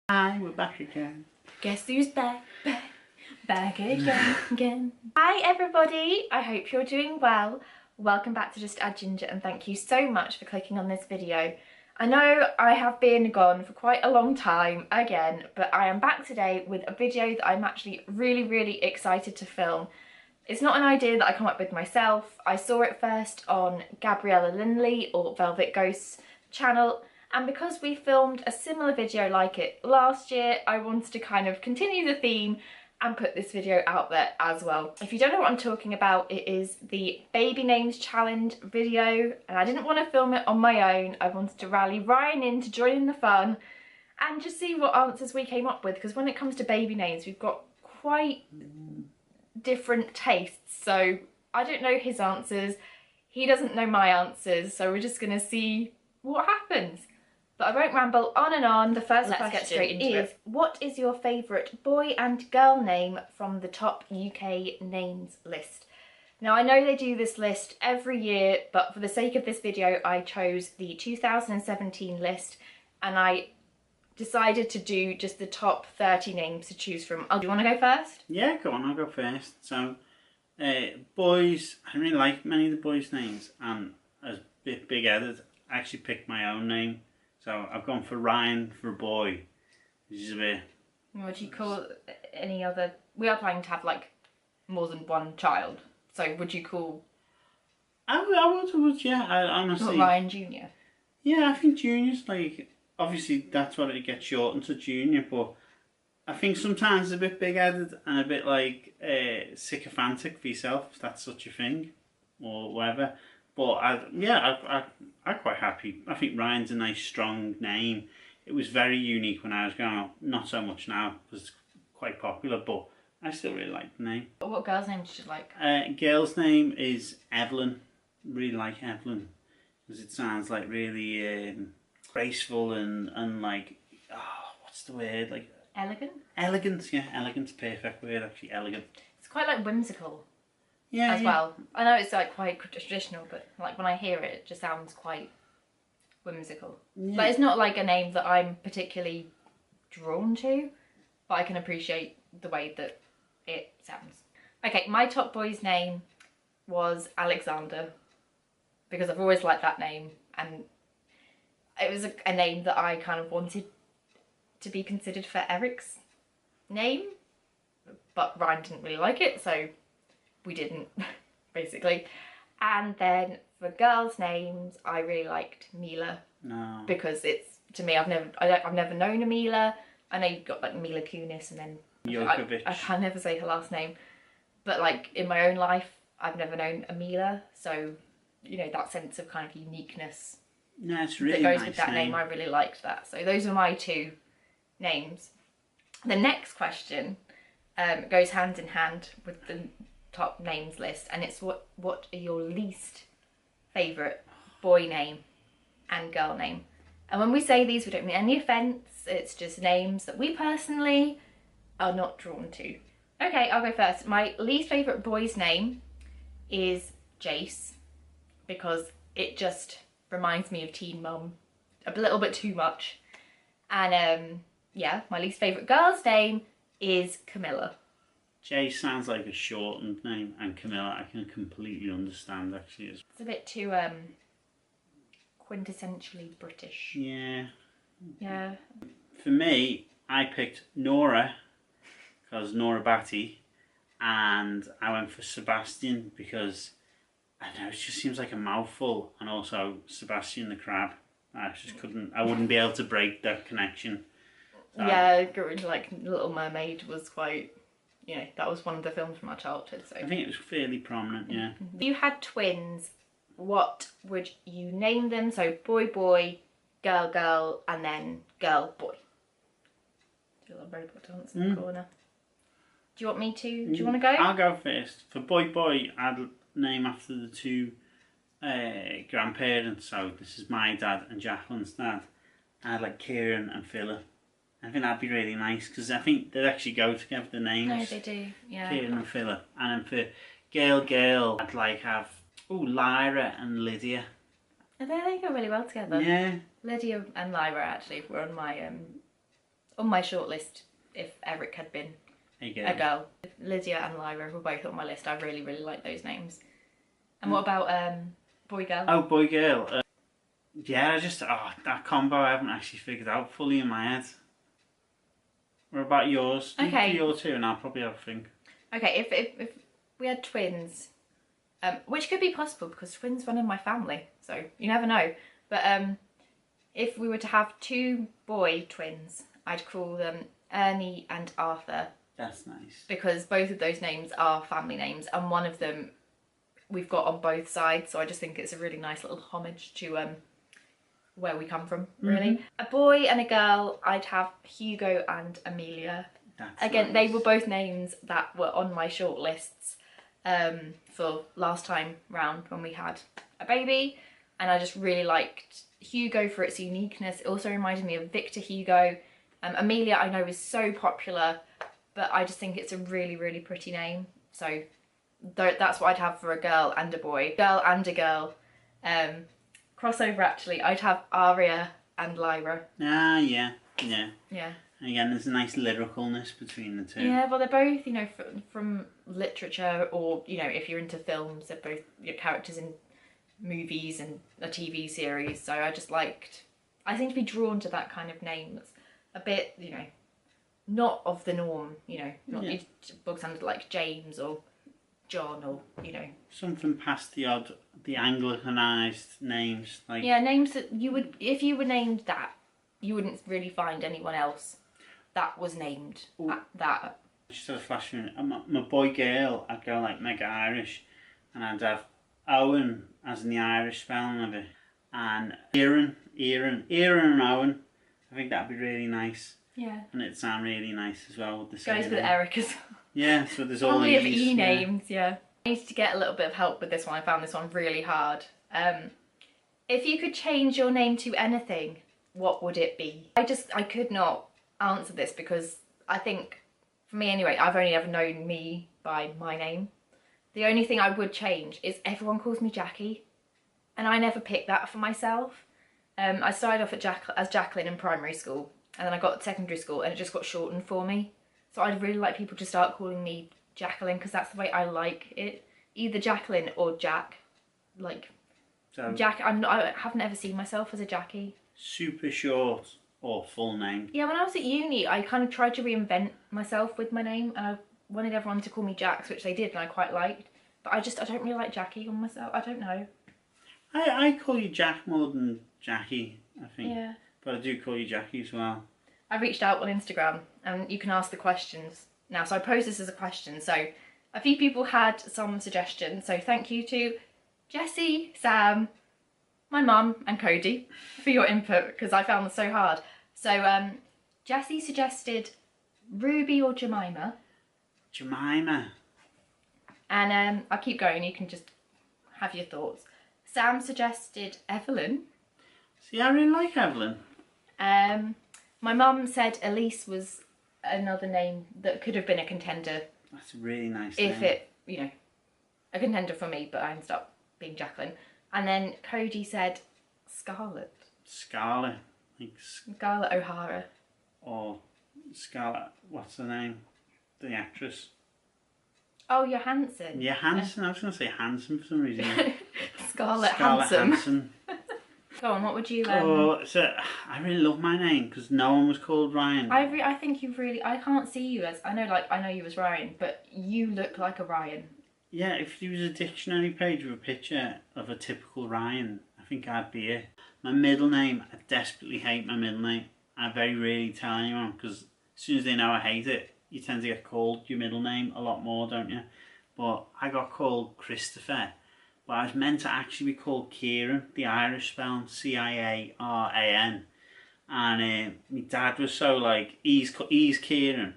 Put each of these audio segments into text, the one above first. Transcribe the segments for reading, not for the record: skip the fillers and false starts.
Hi, we're back again. Guess who's back again. Hi everybody, I hope you're doing well. Welcome back to Just Add Ginger and thank you so much for clicking on this video. I know I have been gone for quite a long time again, but I am back today with a video that I'm actually really excited to film. It's not an idea that I come up with myself. I saw it first on Gabriella Lindley or Velvet Ghost's channel, and because we filmed a similar video like it last year, I wanted to kind of continue the theme and put this video out there as well. If you don't know what I'm talking about, it is the baby names challenge video, and I didn't want to film it on my own. I wanted to rally Ryan in to join in the fun and just see what answers we came up with, because when it comes to baby names, we've got quite different tastes. So I don't know his answers, he doesn't know my answers, so we're just gonna see what happens. But I won't ramble on and on. The first question is, what is your favourite boy and girl name from the top UK names list? Now I know they do this list every year, but for the sake of this video I chose the 2017 list and I decided to do just the top 30 names to choose from. Do you want to go first? Yeah, go on, I'll go first. So, boys, I really like many of the boys' names, and as a bit big-headed, I actually picked my own name. So I've gone for Ryan for a boy, which is a bit... What do you call any other... We are planning to have like more than one child, so would you call... I would, yeah, I honestly... What, Ryan Jr.? Yeah, I think Junior's like... Obviously that's what it gets shortened to Junior, but I think sometimes it's a bit big-headed and a bit like sycophantic for yourself, if that's such a thing, or whatever. But I'm quite happy. I think Ryan's a nice strong name. It was very unique when I was growing up. Not so much now because it's quite popular, but I still really like the name. What girl's name did you like? Girl's name is Evelyn. Really like Evelyn because it sounds like really graceful and like, what's the word? Like elegant? Elegant, yeah. Elegant's a perfect word actually, elegant. It's quite like whimsical. Yeah, as well. I know it's like quite traditional, but like when I hear it, it just sounds quite whimsical. Yeah. But it's not like a name that I'm particularly drawn to, but I can appreciate the way that it sounds. Okay, my top boy's name was Alexander, because I've always liked that name, and it was a name that I kind of wanted to be considered for Eric's name, but Ryan didn't really like it, so we didn't, basically. And then for girls' names, I really liked Mila. No. Because it's, to me, I've never known Emilia. I know you've got like Mila Kunis and then Jokovic. I can never say her last name. But like in my own life, I've never known Emilia. So, you know, that sense of kind of uniqueness it's really that goes nice with that name, I really liked that. So those are my two names. The next question goes hand in hand with the top names list, and it's what are your least favourite boy name and girl name. And when we say these, we don't mean any offence, it's just names that we personally are not drawn to. Okay, I'll go first. My least favourite boy's name is Jace, because it just reminds me of Teen Mum a little bit too much. And yeah, my least favourite girl's name is Camilla. Jay sounds like a shortened name, and Camilla I can completely understand actually. It's a bit too quintessentially British. Yeah. Yeah. For me, I picked Nora because Nora Batty, and I went for Sebastian because I don't know, it just seems like a mouthful, and also Sebastian the Crab. I wouldn't be able to break that connection. So, yeah, like Little Mermaid was quite, you know, that was one of the films from our childhood. So I think it was fairly prominent, yeah. If you had twins, what would you name them? So boy, boy, girl, girl, and then girl, boy. Do a little robot dance in the corner. Do you want me to? Do you want to go? I'll go first. For boy, boy, I'd name after the two grandparents. So this is my dad and Jacqueline's dad. I'd like Kieran and Philip. I think that'd be really nice because I think they actually go together, the names. No, they do, yeah. Kieran and Philip. And then for girl, I'd like have Lyra and Lydia. They go really well together. Yeah. Lydia and Lyra actually were on my on my shortlist if Eric had been a girl. Lydia and Lyra were both on my list. I really, really like those names. And what about boy, girl? Oh, boy, girl. Yeah, that combo I haven't actually figured out fully in my head. What about yours? Okay. Do your two and I'll probably have a think. Okay, if we had twins, which could be possible because twins run in my family, so you never know. But if we were to have two boy twins, I'd call them Ernie and Arthur. That's nice. Because both of those names are family names, and one of them we've got on both sides, so I just think it's a really nice little homage to where we come from, really. A boy and a girl, I'd have Hugo and Amelia. Again, nice. They were both names that were on my short lists for last time round when we had a baby, and I just really liked Hugo for its uniqueness. It also reminded me of Victor Hugo. Emilia I know is so popular, but I just think it's a really, really pretty name. So that's what I'd have for a girl and a boy. Girl and a girl. Crossover actually, I'd have Aria and Lyra. Ah, yeah. Yeah. And again, there's a nice lyricalness between the two. Yeah, well, they're both, you know, from literature, or, you know, if you're into films, they're both your characters in movies and a TV series. So I seem to be drawn to that kind of name that's a bit, you know, not of the norm, you know, not books under like James or John or, you know. Something past the Anglicanized names. Like, yeah, names that you would, if you were named that, you wouldn't really find anyone else that was named that. Just had a flash in my boy girl, I'd go like mega Irish, and I'd have Owen as in the Irish spelling of it, and Aaron and Owen. I think that'd be really nice. Yeah. And it'd sound really nice as well with the same goes with name. Eric as well. Yeah, so there's all Family these of E names, yeah. I need to get a little bit of help with this one. I found this one really hard. If you could change your name to anything, what would it be? I could not answer this because I think, for me anyway, I've only ever known me by my name. The only thing I would change is everyone calls me Jackie, and I never picked that for myself. I started off as Jacqueline in primary school, and then I got to secondary school and it just got shortened for me. So I'd really like people to start calling me Jacqueline because that's the way I like it. Either Jacqueline or Jack. Like, so, Jack, I haven't ever seen myself as a Jackie. Super short or full name. Yeah, when I was at uni, I kind of tried to reinvent myself with my name, and I wanted everyone to call me Jax, which they did, and I quite liked. But I don't really like Jackie on myself. I don't know. I call you Jack more than Jackie, I think. Yeah. But I do call you Jackie as well. I reached out on Instagram, and you can ask the questions now. So I posed this as a question. So a few people had some suggestions. So thank you to Jessie, Sam, my mum and Cody for your input, because I found this so hard. So Jessie suggested Ruby or Jemima. Jemima. And I'll keep going, you can just have your thoughts. Sam suggested Evelyn. See, I really like Evelyn. My mum said Elise was another name that could have been a contender. That's a really nice name. If name. it, you know, a contender for me, but I ended up being Jacqueline. And then Cody said Scarlett. Scarlett. Like Scarlett O'Hara. Or Scarlett, what's her name? The actress. Oh, Johansson. Yeah, Hanson. I was going to say Hanson for some reason. Scarlett Hanson. Go on, what would you... So I really love my name because no one was called Ryan. I think you really... I can't see you as... I know you as Ryan, but you look like a Ryan. Yeah, if there was a dictionary page with a picture of a typical Ryan, I think I'd be it. My middle name, I desperately hate my middle name. I very rarely tell anyone because as soon as they know I hate it, you tend to get called your middle name a lot more, don't you? But I got called Christopher, but I was meant to actually be called Kieran, the Irish spelling, C-I-A-R-A-N. And my dad was so like, he's Kieran.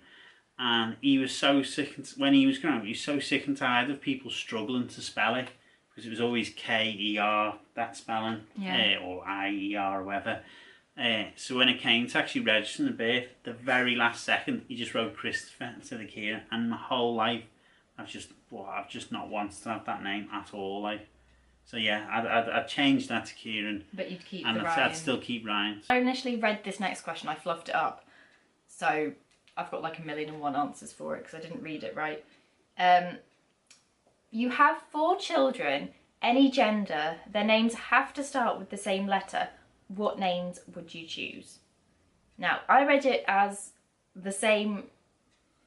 And he was so sick, when he was growing up, he was so sick and tired of people struggling to spell it. Because it was always K-E-R, that spelling, or I-E-R or whatever. So when it came to actually registering the birth, the very last second, he just wrote Christopher instead of Kieran. And my whole life, I've just not wanted to have that name at all. Like, so yeah, I'd change that to Kieran. But you'd keep and the Ryan. I'd still keep Ryan. I initially read this next question, I fluffed it up. So I've got like 1,000,001 answers for it because I didn't read it right. You have 4 children, any gender. Their names have to start with the same letter. What names would you choose? Now, I read it as the same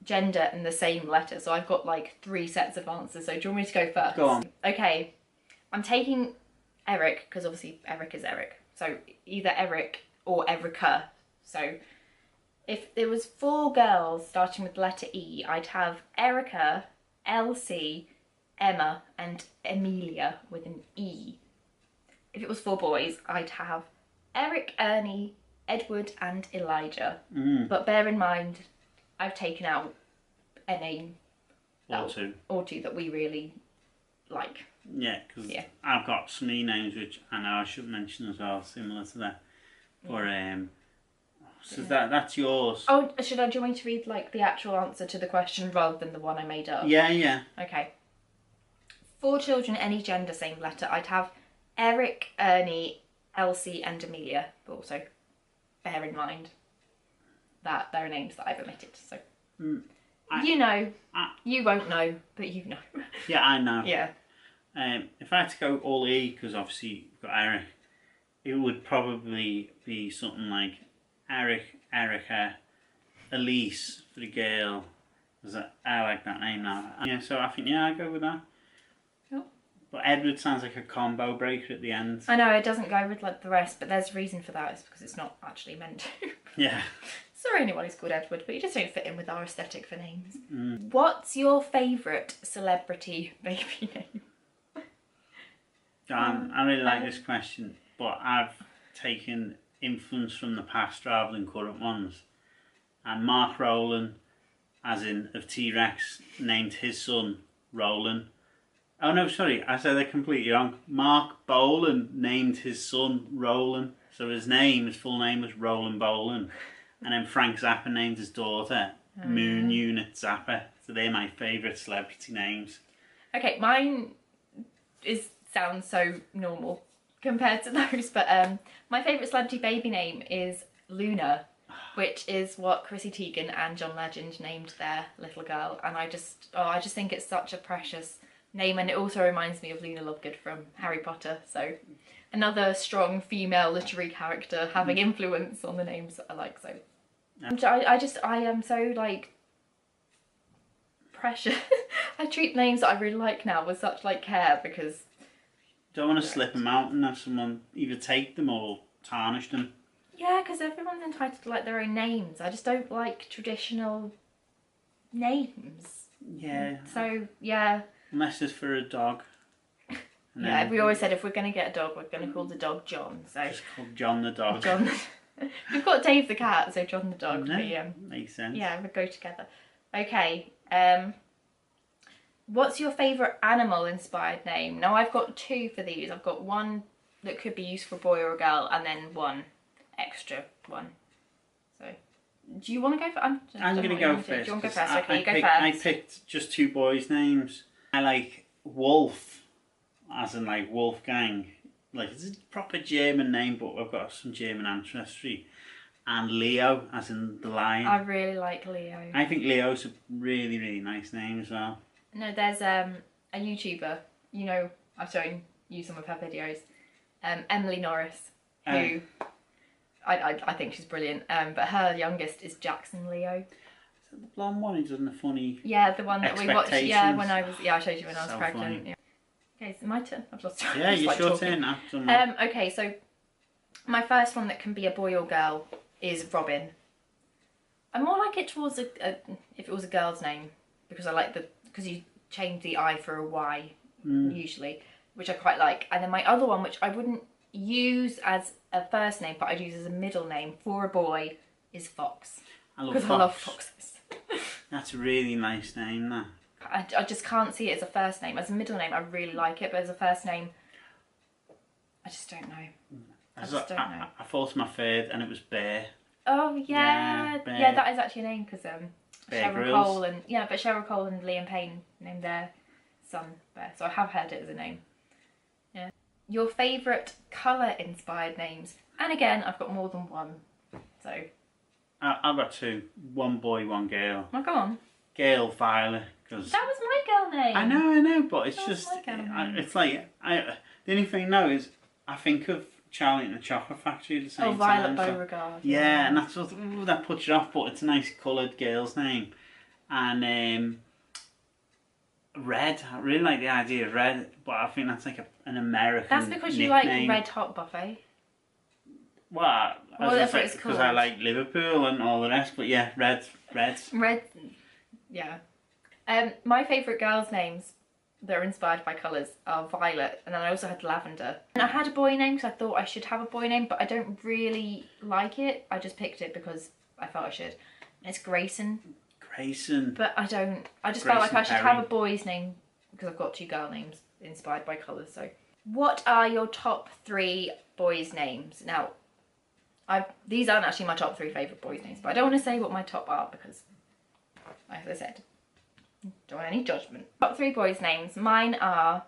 gender and the same letter, so I've got like 3 sets of answers. So do you want me to go first? Go on. Okay, I'm taking Eric because obviously Eric is Eric. So either Eric or Erica. So if there was 4 girls starting with the letter E, I'd have Erica, Elsie, Emma and Emilia with an E. If it was 4 boys, I'd have Eric, Ernie, Edward and Elijah. But bear in mind, I've taken out a name or two that we really like. Yeah, because I've got some names which I know I should mention as well, similar to that. But so that's yours. Oh, do you want me to read like the actual answer to the question rather than the one I made up? Yeah. Okay. 4 children, any gender, same letter. I'd have Eric, Ernie, Elsie and Emilia. But also bear in mind that there are names that I've omitted. So you won't know, but you know. Yeah, I know. Yeah. If I had to go all E, because obviously you've got Eric, it would probably be something like Eric, Erica, Elise for the girl. I like that name now. Yeah, so I think I'd go with that. Cool. But Edward sounds like a combo breaker at the end. I know, it doesn't go with like the rest, but there's a reason for that. It's because it's not actually meant to. Yeah. Sorry anyone who's called Edward, but you just don't fit in with our aesthetic for names. What's your favourite celebrity baby name? I really like this question, but I've taken influence from the past rather than current ones. And Mark Rowland, as in of T-Rex, named his son Roland. Oh no, sorry, I said that completely wrong. Mark Bolan named his son Roland. So his full name was Roland Bolan. And then Frank Zappa named his daughter Moon Unit Zappa. So they're my favourite celebrity names. Okay, mine sounds so normal compared to those, but my favourite celebrity baby name is Luna, which is what Chrissy Teigen and John Legend named their little girl, and I just think it's such a precious name, and it also reminds me of Luna Lovegood from Harry Potter, so another strong female literary character having influence on the names that I like. So I am so like precious. I treat names that I really like now with such like care because don't want to slip them out and have someone either take them or tarnish them. Yeah, because everyone's entitled to like their own names. I just don't like traditional names. Yeah. So yeah. Unless it's for a dog. Yeah, we always said if we're going to get a dog, we're going to call the dog John. So just call John the dog. John. We've got Dave the cat, so John the dog. No, but, makes sense. Yeah, we go together. Okay. What's your favourite animal inspired name? Now I've got 2 for these. I've got one that could be used for a boy or a girl, and then one extra one. So, do you want to go first? I'm going to go first. Do you want to go first? Okay, you go first. I picked just 2 boys' names. I like Wolf, as in like Wolfgang. Like it's a proper German name, but I've got some German ancestry. And Leo, as in the lion. I really like Leo. I think Leo's a really, really nice name as well. No, there's a YouTuber, you know, I've shown you some of her videos, Emily Norris, who I think she's brilliant, but her youngest is Jackson Leo. Is that the blonde one who does the funny Yeah, the one that we watched, I showed you when I was so pregnant. Yeah. Okay, so my turn. I've lost Yeah, it's your turn now. Okay, so my first one that can be a boy or girl is Robyn. I more like it towards if it was a girl's name, because I like because you change the I for a Y usually, which I quite like. And then my other one, which I wouldn't use as a first name, but I'd use as a middle name for a boy, is Fox. I love Because I love foxes. That's a really nice name, that. I just can't see it as a first name. As a middle name, I really like it, but as a first name, I just don't know. I thought my third, and it was Bear. Oh yeah, yeah, that is actually a name because Cheryl Cole and Cheryl Cole and Liam Payne named their son Bear, so I have heard it as a name. Yeah. Your favourite colour inspired names, and again I've got more than one, so I've got two. One boy, one girl. Oh, go on. Girl Violet. Cause That was my girl name. I know, but it's That was just, my girl name. it's like, the only thing now is, I think of Charlie and the Chocolate Factory at the same time. Violet Beauregard. Yeah, and that's what, ooh, that puts you off, but it's a nice coloured girl's name. And Red, I really like the idea of Red, but I think that's like an American That's because you nickname. like Red Hot Buffet. Well, Whatever it's called. because I like Liverpool and all the rest, but yeah, Red. Red, yeah. My favourite girls' names that are inspired by colours are Violet, and then I also had Lavender. And I had a boy name because I thought I should have a boy name, but I don't really like it. I just picked it because I felt I should. It's Greyson. Greyson. But I don't. I just Greyson felt like I should Perry. have a boy's name because I've got two girl names inspired by colours. So, what are your top 3 boys' names? Now, these aren't actually my top 3 favourite boys' names, but I don't want to say what my top are because, as I said, don't want any judgment. Top 3 boys' names. Mine are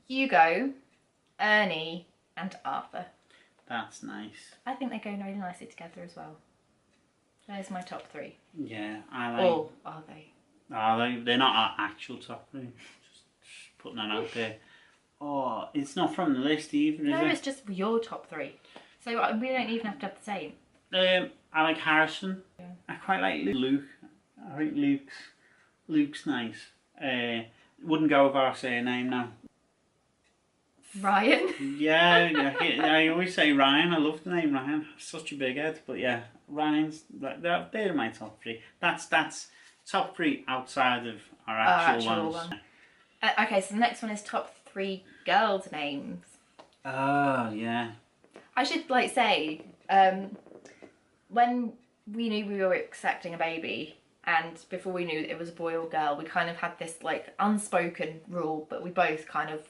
Hugo, Ernie, and Arthur. That's nice. I think they go really nicely together as well. There's my top 3. Yeah, I like. Or are they? They're not our actual top 3. Just putting that out there. Oh, it's not from the list either, is No, it? it's just your top 3. So we don't even have to have the same. I like Harrison. Yeah. I quite like Luke. I think Luke's nice. Wouldn't go with our surname now. Ryan. Yeah, I always say Ryan. I love the name Ryan. Such a big head, but yeah, Ryan's. They're my top 3. That's top 3 outside of our actual ones. One. Okay, so the next one is top 3 girls' names. Oh yeah. I should say, when we knew we were expecting a baby, and before we knew it was a boy or girl, we kind of had this like unspoken rule, but we both kind of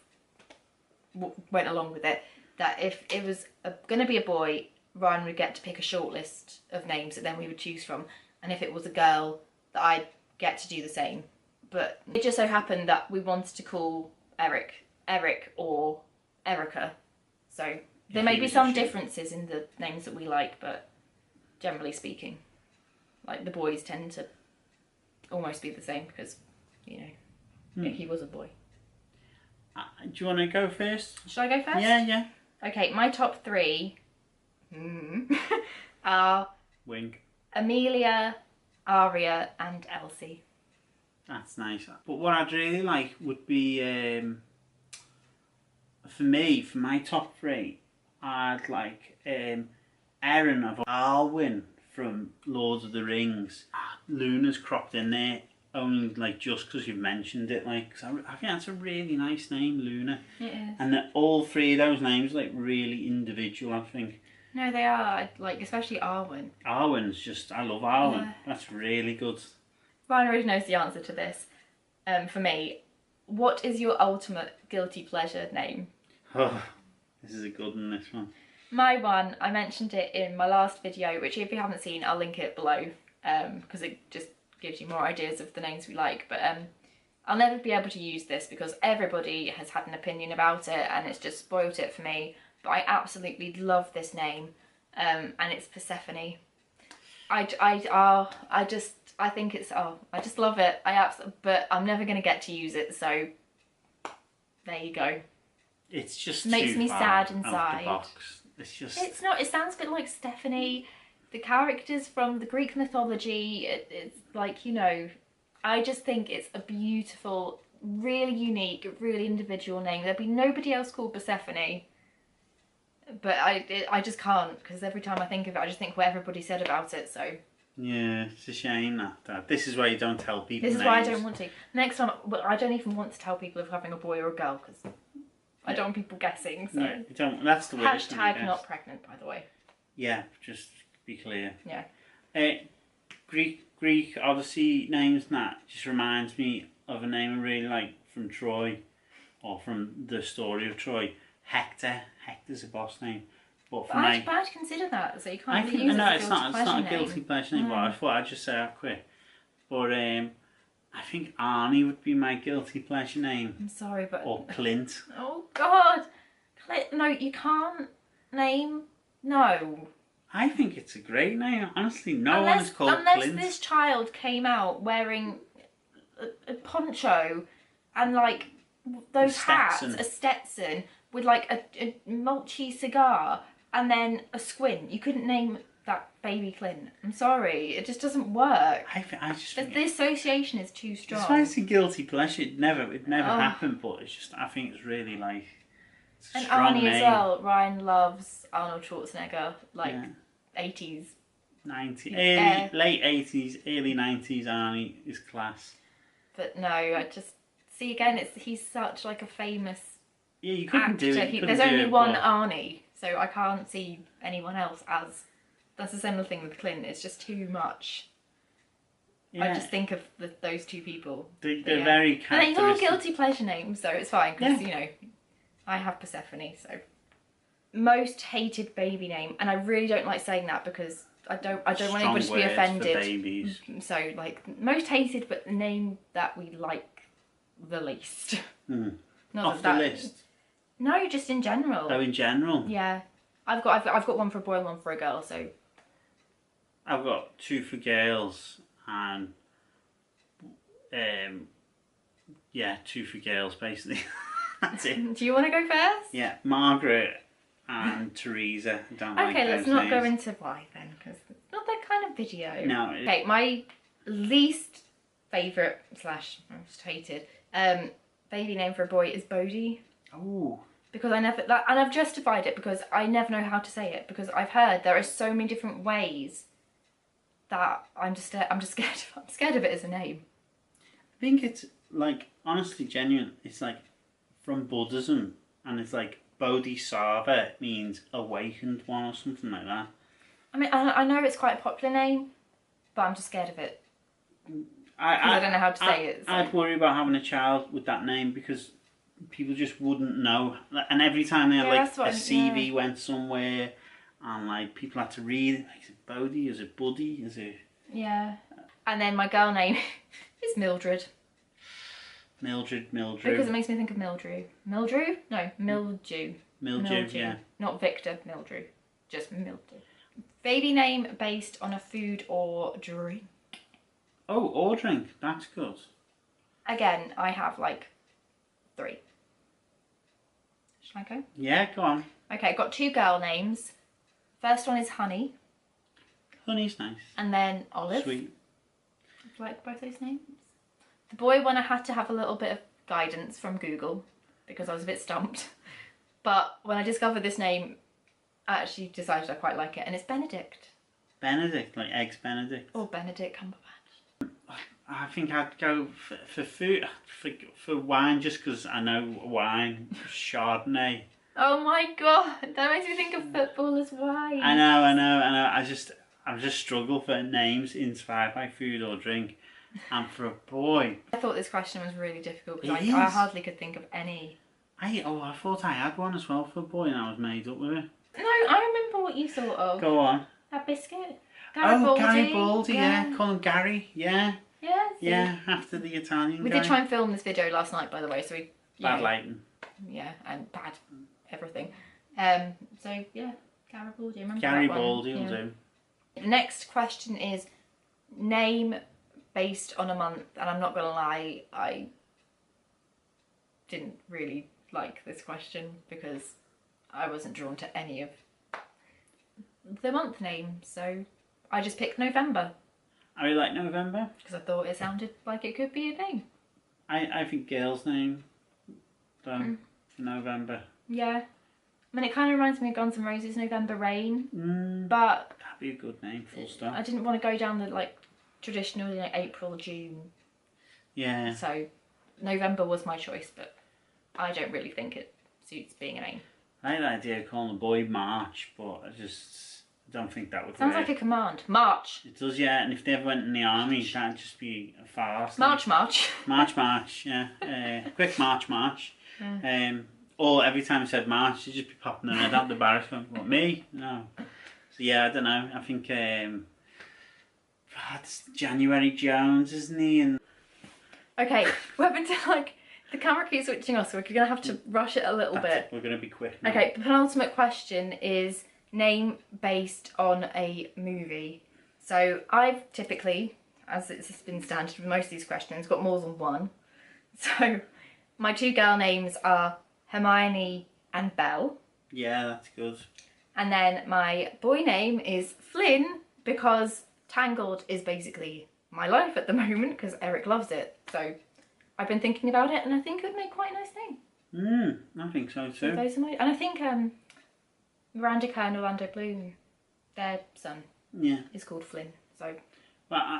went along with it, that if it was going to be a boy, Ryan would get to pick a short list of names that then we would choose from, and if it was a girl, that I'd get to do the same. But it just so happened that we wanted to call Eric or Erica, so there may be some differences in the names that we like, but generally speaking, like the boys tend to almost be the same because, you know, he was a boy. Do you want to go first? Should I go first? Yeah. Okay, my top 3 are Wink. Amelia, Aria, and Elsie. That's nice. But what I'd really like would be, for my top 3, I'd like Aaron of Arwen from Lord of the Rings. Luna's cropped in there only like just because you've mentioned it. Like, I think that's a really nice name, Luna. It is. And all 3 of those names are like really individual, I think. No, they are, like, especially Arwen. Arwen's just, I love Arwen. Yeah. That's really good. Ryan already knows the answer to this. For me, what is your ultimate guilty pleasure name? Oh, this is a good one, this one. My one, I mentioned it in my last video, which if you haven't seen, I'll link it below, because it just gives you more ideas of the names we like. But I'll never be able to use this because everybody has had an opinion about it and it's just spoilt it for me. But I absolutely love this name, and it's Persephone. I think it's, I just love it. But I'm never going to get to use it, so there you go. It's just makes too me far sad out inside. the box. It's not. It sounds a bit like Stephanie. The characters from the Greek mythology. It's like, you know, I just think it's a beautiful, really unique, really individual name. There'd be nobody else called Persephone. But I just can't, because every time I think of it, I just think what everybody said about it. So yeah, it's a shame that this is why you don't tell people. This is names. why I don't want to. Next time, I don't even want to tell people if we're having a boy or a girl, because I don't want people guessing. So Yeah, you don't. That's the worst. Hashtag not pregnant, by the way. Yeah, just be clear. Yeah. Greek Odyssey names and that just reminds me of a name I really like from Troy, or from the story of Troy. Hector. Hector's a boss name. But for I'd consider that, so you can't really use no, it it's as not a guilty name. pleasure name, but I thought I'd just say that quick. But I think Arnie would be my guilty pleasure name. I'm sorry, but... Or Clint. Oh, God! No, you can't name... No. I think it's a great name. Honestly, no one is called Clint. Unless this child came out wearing a poncho and like those hats, a Stetson with like a mulchy cigar and then a squint. You couldn't name that baby Clint. I'm sorry, it just doesn't work. I just think the association is too strong. It's nice and guilty pleasure. It never happened, but it's just I think it's really like it's a and strong Arnie name. as well. Ryan loves Arnold Schwarzenegger, like 80s. 90s, late 80s, early 90s. Arnie is class. But no, I just see again. He's such like a famous you couldn't actor. do it. There's only one Arnie, so I can't see anyone else as. That's the similar thing with Clint. It's just too much. I just think of those two people. They're very characteristic. And they're all guilty pleasure names, so it's fine because you know, I have Persephone. So most hated baby name, and I really don't like saying that because I don't want anybody to be offended. For babies. So like most hated, but the name that we like the least. Off the list. No, just in general. Oh, in general. Yeah, I've got one for a boy and one for a girl. So I've got two for girls and two for girls basically. That's it. Do you want to go first? Yeah, Margaret and Teresa. Okay, let's not go into why then, because it's not that kind of video. No. Okay, my least favourite / most hated baby name for a boy is Bodhi. Oh. Because I never, and I've justified it because I never know how to say it, because I've heard there are so many different ways that I'm just scared. I'm scared of it as a name. I think it's like honestly genuine. It's like from Buddhism, and it's like Bodhisattva means awakened one or something like that. I mean, I know it's quite a popular name, but I'm just scared of it. I don't know how to say it. So. I'd worry about having a child with that name because people just wouldn't know. And every time they had like a CV went somewhere, and like people had to read it, like, is it Bodhi? Is it Buddy? Is it? Yeah. And then my girl name is Mildred. Mildred. Because it makes me think of Mildred. Mildred? No, Mildew. Mildew, yeah. Not Victor, Mildred. Just Mildred. Baby name based on a food or drink. Oh, or drink. That's good. Again, I have like 3. Shall I go? Yeah, go on. Okay, I've got 2 girl names. First one is Honey. Honey's nice. And then Olive. Sweet. Do you like both those names? The boy one I had to have a little bit of guidance from Google because I was a bit stumped. But when I discovered this name, I actually decided I quite like it, and it's Benedict. Benedict, like Eggs Benedict. Or Benedict Cumberbatch. I think I'd go for food, for wine, just because I know wine. Chardonnay. Oh my god, that makes me think of football as wine. I know. I just struggle for names inspired by food or drink. And for a boy, I thought this question was really difficult because I hardly could think of any. I thought I had one as well for a boy, and I was made up with it. No, I remember what you thought of. Go on. That biscuit. Garibaldi, yeah. Call him Gary, yeah. Yeah. Yeah, after the Italian We guy. did try and film this video last night, by the way, so we... Bad lighting. Yeah, and bad everything. So, yeah, Garibaldi, remember Garibaldi will do. The next question is name based on a month, and I'm not going to lie, I didn't really like this question because I wasn't drawn to any of the month names, so I just picked November. I really like November. Because I thought it sounded like it could be a name. I think girl's name, though, for November. Yeah. I mean, it kind of reminds me of Guns N' Roses' November Rain, but... That'd be a good name, full stop. I didn't want to go down the, like, traditional, like, April, June. Yeah. So, November was my choice, but I don't really think it suits being a name. I like the idea of calling the boy March, but I don't think that would Sounds work. like a command. March. It does, yeah, and if they ever went in the army, that'd just be a farce. March. March, yeah. Quick march. Yeah. Or every time I said March, they'd just be popping their head out the barracks going, what, me? No. So yeah, I don't know. I think it's January Jones, isn't he? And Okay, we're having to, like, the camera keeps switching off, so we're going to have to rush it a little bit. We're going to be quick now. Okay, the penultimate question is name based on a movie. So I've typically, as it's been standard with most of these questions, got more than one. So my two girl names are Hermione and Belle. Yeah, that's good. And then my boy name is Flynn, because Tangled is basically my life at the moment, because Eric loves it. So I've been thinking about it, and I think it would make quite a nice name. I think so too. So those are my, and I think Miranda Kerr and Orlando Bloom, their son, is called Flynn. So,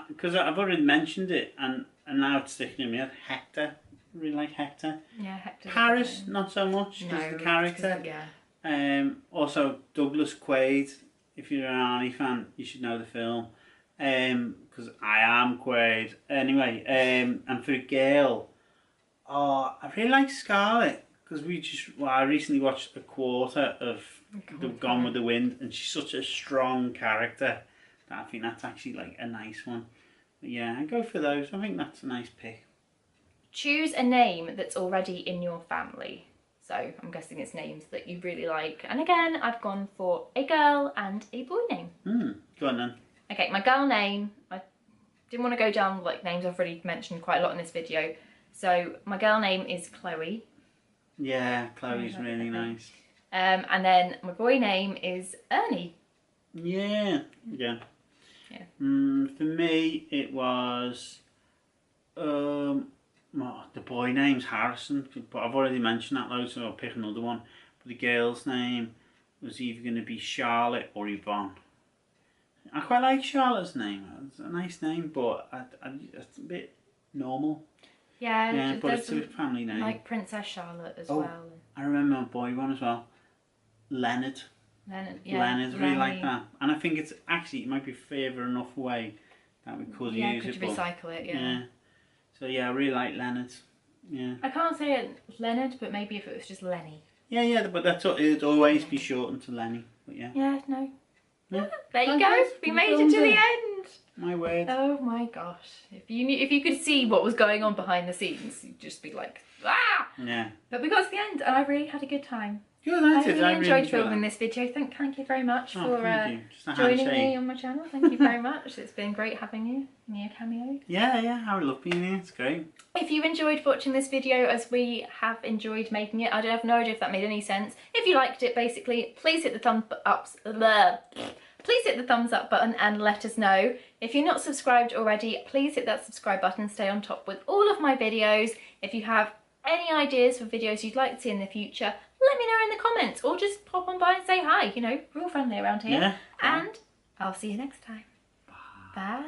because I've already mentioned it, and now it's sticking in my head. Hector, I really like Hector. Yeah, Hector. Paris, not so much because of the character. Also, Douglas Quaid. If you're an Arnie fan, you should know the film. Because I am Quaid. Anyway, and for a girl, I really like Scarlett. Because I recently watched a quarter of Gone with the Wind, and she's such a strong character that I think that's actually like a nice one. But yeah, I go for those. I think that's a nice pick. Choose a name that's already in your family. So I'm guessing it's names that you really like. And again, I've gone for a girl and a boy name. Go on then. Okay, my girl name, I didn't want to go down like names I've already mentioned quite a lot in this video. So my girl name is Chloe. Yeah, Chloe's really nice. And then my boy name is Ernie. Yeah. For me, it was the boy name's Harrison, but I've already mentioned that though, so I'll pick another one. But the girl's name was either going to be Charlotte or Yvonne. I quite like Charlotte's name. It's a nice name, but it's a bit normal. Yeah, but it's a family name. Like Princess Charlotte as well. I remember a boy one as well. Leonard, really like that. And I think it might be further enough away that we could use it. Yeah, could recycle it, So yeah, I really like Leonard. Yeah. I can't say it Leonard, but maybe if it was just Lenny. Yeah, but it'd always be shortened to Lenny. But yeah. Yeah, no. Yeah. There you go. We made it to the end. My word. Oh my gosh! If you could see what was going on behind the scenes, you'd just be like, ah! Yeah. But we got to the end, and I really had a good time. Good, I really enjoyed filming this video. Thank you very much for joining me on my channel. Thank you very much. It's been great having you, me a cameo. Yeah, I love being here. It's great. If you enjoyed watching this video as we have enjoyed making it, I don't have no idea if that made any sense. If you liked it, basically, please hit the thumbs up button and let us know. If you're not subscribed already, please hit that subscribe button. Stay on top with all of my videos. If you have any ideas for videos you'd like to see in the future, let me know in the comments, or just pop on by and say hi. You know, we're all friendly around here. Yeah. And I'll see you next time. Bye.